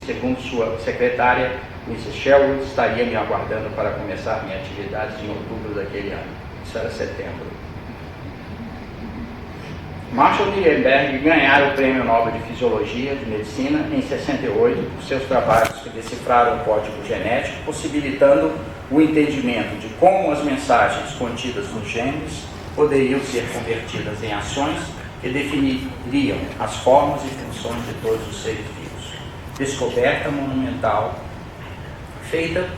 Segundo sua secretária, Mrs. Sherwood, estaria me aguardando para começar minha atividade em outubro daquele ano. Isso era setembro. Marshall e Nirenberg ganharam o Prêmio Nobel de Fisiologia de Medicina em 68 por seus trabalhos que decifraram o código genético, possibilitando o entendimento de como as mensagens contidas nos genes poderiam ser convertidas em ações que definiriam as formas e funções de todos os seres vivos. Descoberta monumental, feita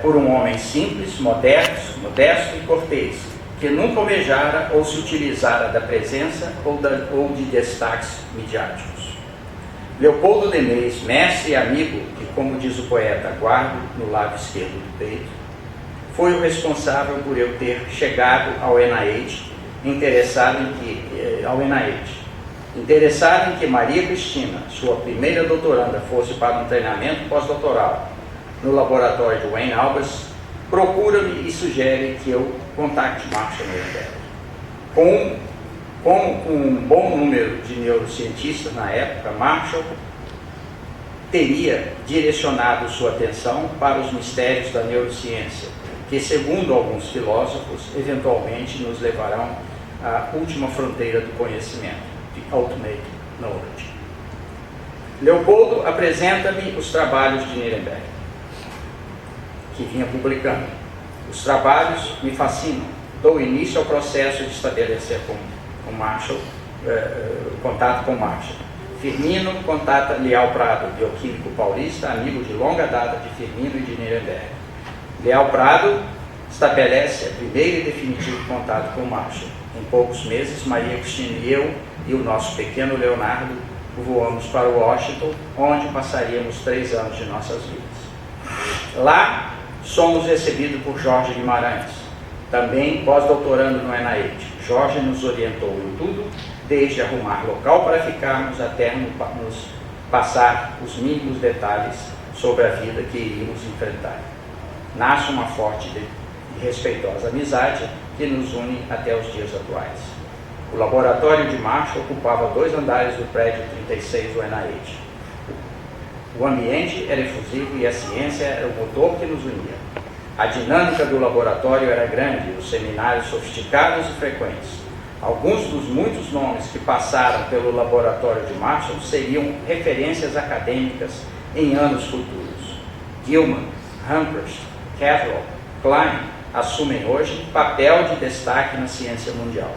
por um homem simples, modesto e cortês, que nunca almejara ou se utilizara da presença ou de destaques midiáticos. Leopoldo Demeis, mestre e amigo, que, como diz o poeta, guardo no lado esquerdo do peito, foi o responsável por eu ter chegado ao NIH, interessado em que Maria Cristina, sua primeira doutoranda, fosse para um treinamento pós-doutoral no laboratório de Wayne Albers. Procura-me e sugere que eu contacte Marshall Nirenberg. Com um bom número de neurocientistas na época, Marshall teria direcionado sua atenção para os mistérios da neurociência, que, segundo alguns filósofos, eventualmente nos levarão à última fronteira do conhecimento, the ultimate knowledge. Leopoldo apresenta-me os trabalhos de Nirenberg, que vinha publicando. Os trabalhos me fascinam. Dou início ao processo de estabelecer com Marshall, contato com Marshall. Firmino contata Leal Prado, bioquímico paulista, amigo de longa data de Firmino e de Nirenberg. Leal Prado estabelece o primeiro e definitivo contato com Marshall. Em poucos meses, Maria Cristina e eu e o nosso pequeno Leonardo voamos para Washington, onde passaríamos 3 anos de nossas vidas. Lá, somos recebidos por Jorge Guimarães, também pós-doutorando no NIH. Jorge nos orientou em tudo, desde arrumar local para ficarmos até nos passar os mínimos detalhes sobre a vida que iríamos enfrentar. Nasce uma forte e respeitosa amizade que nos une até os dias atuais. O laboratório de Marshall ocupava 2 andares do prédio 36 do NIH. O ambiente era efusivo e a ciência era o motor que nos unia. A dinâmica do laboratório era grande, os seminários sofisticados e frequentes. Alguns dos muitos nomes que passaram pelo laboratório de Marshall seriam referências acadêmicas em anos futuros. Gilman, Humphreys, Cattrall, Klein assumem hoje papel de destaque na ciência mundial.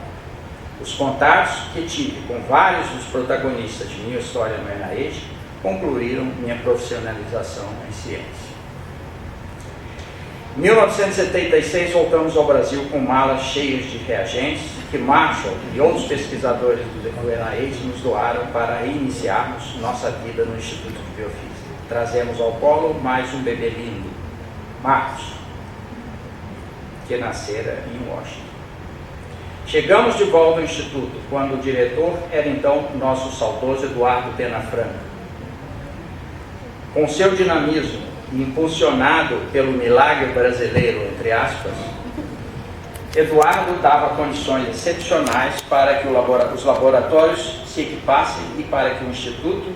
Os contatos que tive com vários dos protagonistas de minha história no NIH concluíram minha profissionalização em ciência. Em 1976, voltamos ao Brasil com malas cheias de reagentes que Marshall e outros pesquisadores do NIH nos doaram para iniciarmos nossa vida no Instituto de Biofísica. Trazemos ao colo mais um bebê lindo, Marcos, que nascera em Washington. Chegamos de volta ao Instituto, quando o diretor era então nosso saudoso Eduardo Pena Franca. Com seu dinamismo, impulsionado pelo milagre brasileiro, entre aspas, Eduardo dava condições excepcionais para que os laboratórios se equipassem e para que o Instituto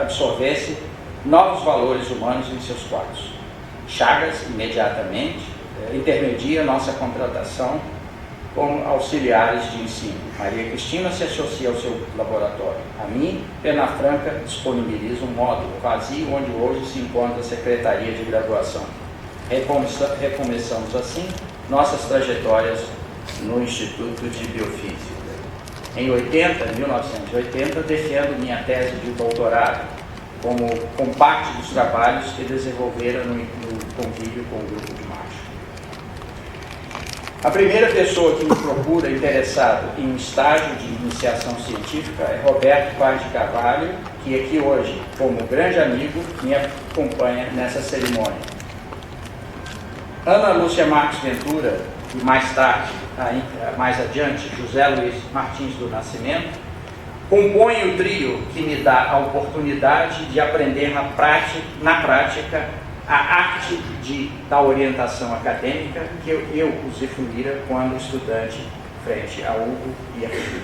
absorvesse novos valores humanos em seus quadros. Chagas, imediatamente, intermedia nossa contratação com auxiliares de ensino. Maria Cristina se associa ao seu laboratório. A mim, Pena Franca disponibiliza um módulo vazio onde hoje se encontra a Secretaria de Graduação. Recomeçamos assim nossas trajetórias no Instituto de Biofísica. Em 1980, defendo minha tese de doutorado com parte dos trabalhos que desenvolveram no convívio com o grupo de Marshall. A primeira pessoa que me procura interessado em um estágio de iniciação científica é Roberto Paz de Carvalho, que aqui hoje, como grande amigo, me acompanha nessa cerimônia. Ana Lúcia Marques Ventura, e mais tarde, mais adiante, José Luiz Martins do Nascimento, compõem o trio que me dá a oportunidade de aprender na prática a arte da orientação acadêmica que eu usufruíra quando estudante frente a Hugo e a Felipe.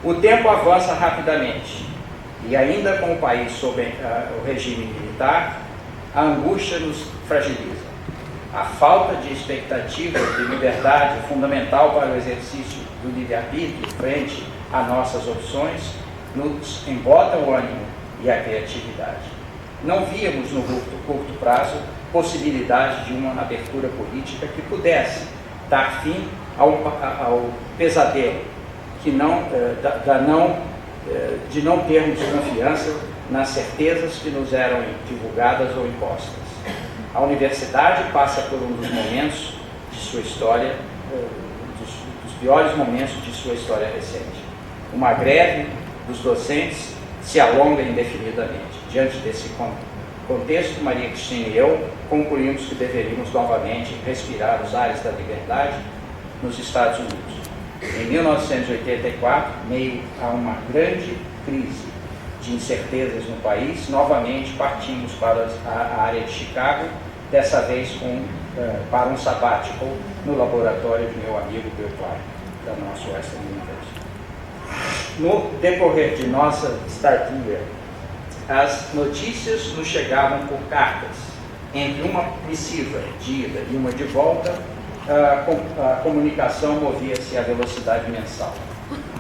O tempo avança rapidamente E ainda com o país sob o regime militar, a angústia nos fragiliza. A falta de expectativa de liberdade fundamental para o exercício do livre-arbítrio frente a nossas opções nos embota o ânimo e a criatividade. Não víamos no curto prazo possibilidade de uma abertura política que pudesse dar fim ao pesadelo que de não termos confiança nas certezas que nos eram divulgadas ou impostas. A universidade passa por um dos momentos de sua história, dos piores momentos de sua história recente. Uma greve dos docentes se alonga indefinidamente. Diante desse contexto, Maria Cristina e eu concluímos que deveríamos novamente respirar os ares da liberdade nos Estados Unidos. Em 1984, meio a uma grande crise de incertezas no país, novamente partimos para a área de Chicago, dessa vez para um sabático no laboratório de meu amigo Bill Klein, da nossa Western University. No decorrer de nossa estadia, as notícias nos chegavam por cartas. Entre uma missiva de ida e uma de volta, a comunicação movia-se à velocidade mensal.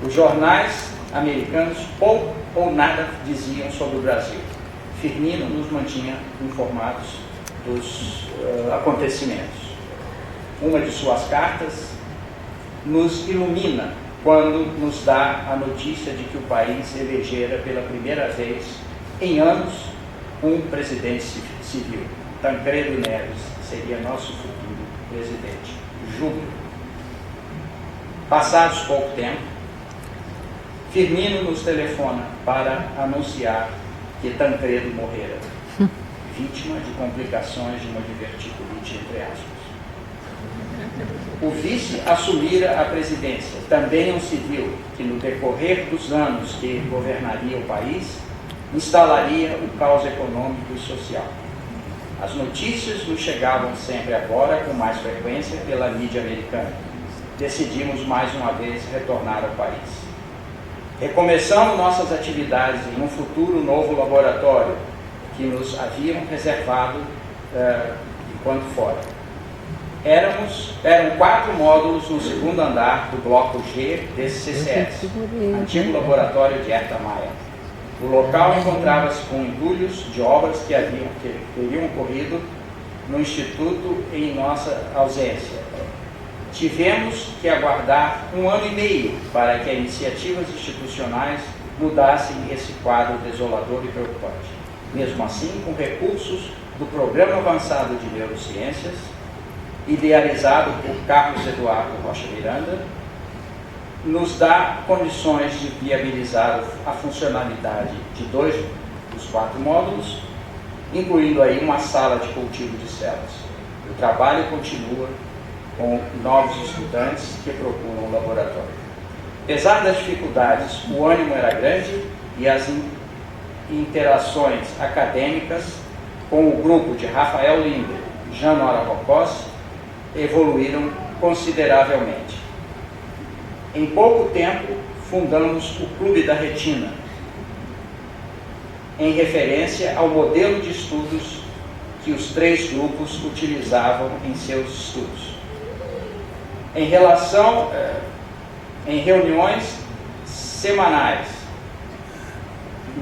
Os jornais americanos pouco ou nada diziam sobre o Brasil. Firmino nos mantinha informados dos acontecimentos. Uma de suas cartas nos ilumina quando nos dá a notícia de que o país elegera pela primeira vez em anos um presidente civil. Tancredo Neves seria nosso futuro presidente. Júlio. Passados pouco tempo, Firmino nos telefona para anunciar que Tancredo morrera, vítima de complicações de uma diverticulite, entre aspas. O vice assumira a presidência, também um civil, que no decorrer dos anos que governaria o país, instalaria o caos econômico e social. As notícias nos chegavam sempre agora com mais frequência pela mídia americana. Decidimos mais uma vez retornar ao país. Recomeçamos nossas atividades em um futuro novo laboratório que nos haviam reservado enquanto fora. Eram 4 módulos no segundo andar do bloco G desse CCS, antigo laboratório de Herta Maia. O local encontrava-se com entulhos de obras que teriam ocorrido no Instituto em nossa ausência. Tivemos que aguardar 1 ano e meio para que as iniciativas institucionais mudassem esse quadro desolador e preocupante. Mesmo assim, com recursos do Programa Avançado de Neurociências, idealizado por Carlos Eduardo Rocha Miranda, nos dá condições de viabilizar a funcionalidade de 2 dos 4 módulos, incluindo aí uma sala de cultivo de células. O trabalho continua com novos estudantes que procuram o laboratório. Apesar das dificuldades, o ânimo era grande e as interações acadêmicas com o grupo de Rafael Linder e Jean Nora Rocossi evoluíram consideravelmente. Em pouco tempo, fundamos o Clube da Retina, em referência ao modelo de estudos que os 3 grupos utilizavam em seus estudos. Em reuniões semanais,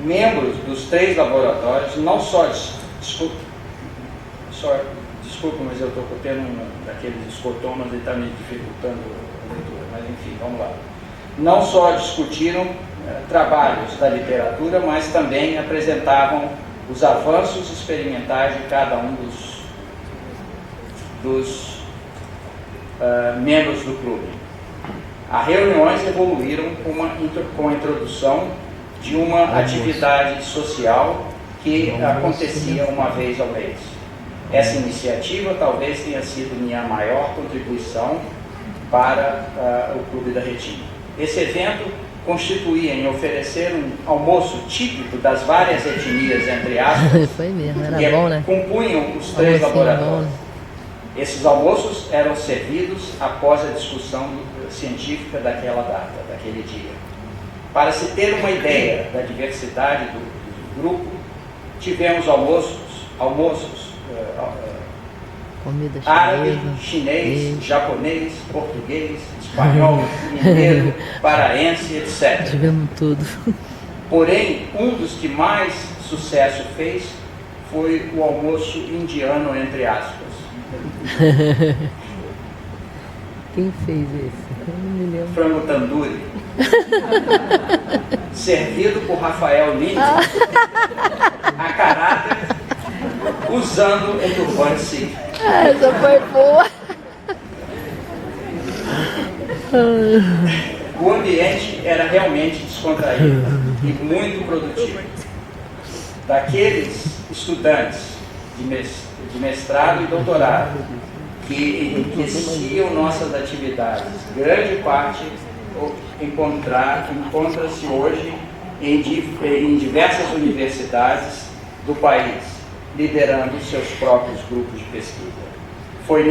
membros dos 3 laboratórios, não só desculpa, mas eu estou tendo um daqueles escotomas e está me dificultando a leitura, mas enfim, vamos lá. Não só discutiram trabalhos da literatura, mas também apresentavam os avanços experimentais de cada um dos membros do clube. As reuniões evoluíram com a introdução de uma atividade social que acontecia uma vez ao mês. Essa iniciativa talvez tenha sido minha maior contribuição para o Clube da Retina. Esse evento constituía em oferecer um almoço típico das várias etnias, entre aspas, Foi mesmo, era que bom, né? compunham os 3 Almocinho laboratórios. bom. Esses almoços eram servidos após a discussão científica daquela data, daquele dia. Para se ter uma ideia da diversidade do grupo, tivemos almoços árabe, chinês, japonês, português, espanhol, mineiro, paraense, etc. Tivemos tudo. Porém, um dos que mais sucesso fez foi o almoço indiano, entre aspas. Quem fez esse? Eu não me lembro. Frango tandoori. Servido por Rafael Lins, a caráter, usando um turbante sírio. Essa foi boa. O ambiente era realmente descontraído e muito produtivo. Daqueles estudantes de mestrado e doutorado que enriqueciam nossas atividades, grande parte encontra-se hoje em diversas universidades do país, liderando seus próprios grupos de pesquisa. Foi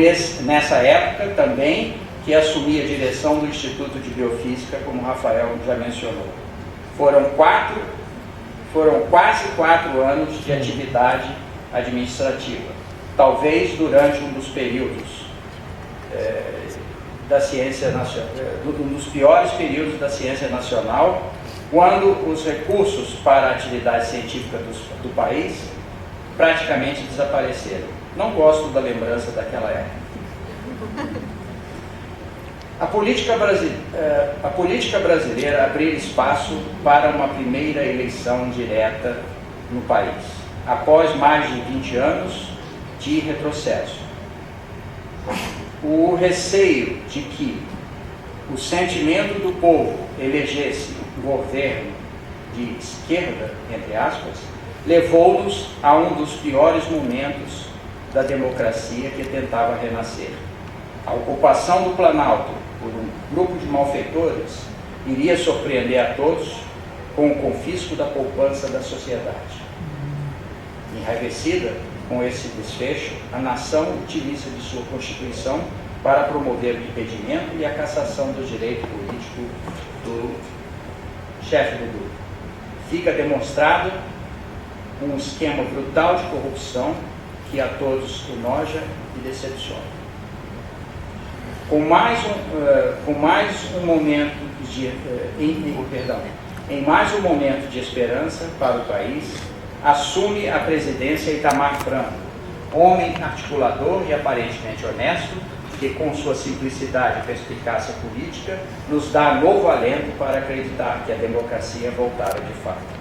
nessa época também que assumi a direção do Instituto de Biofísica, como o Rafael já mencionou. Foram quase 4 anos de atividade administrativa, talvez durante um dos períodos da ciência nacional, um dos piores períodos da ciência nacional, quando os recursos para a atividade científica do país praticamente desapareceram. Não gosto da lembrança daquela época. A política brasileira abriu espaço para uma primeira eleição direta no país, após mais de 20 anos de retrocesso. O receio de que o sentimento do povo elegesse um governo de esquerda, entre aspas, levou-nos a um dos piores momentos da democracia que tentava renascer. A ocupação do Planalto por um grupo de malfeitores iria surpreender a todos com o confisco da poupança da sociedade. Enraivecida com esse desfecho, a nação utiliza de sua Constituição para promover o impedimento e a cassação do direito político do chefe do grupo. Fica demonstrado um esquema brutal de corrupção que a todos enoja e decepciona. Em mais um momento de esperança para o país, assume a presidência Itamar Franco, homem articulador e aparentemente honesto, que com sua simplicidade e perspicácia política nos dá novo alento para acreditar que a democracia voltara de fato.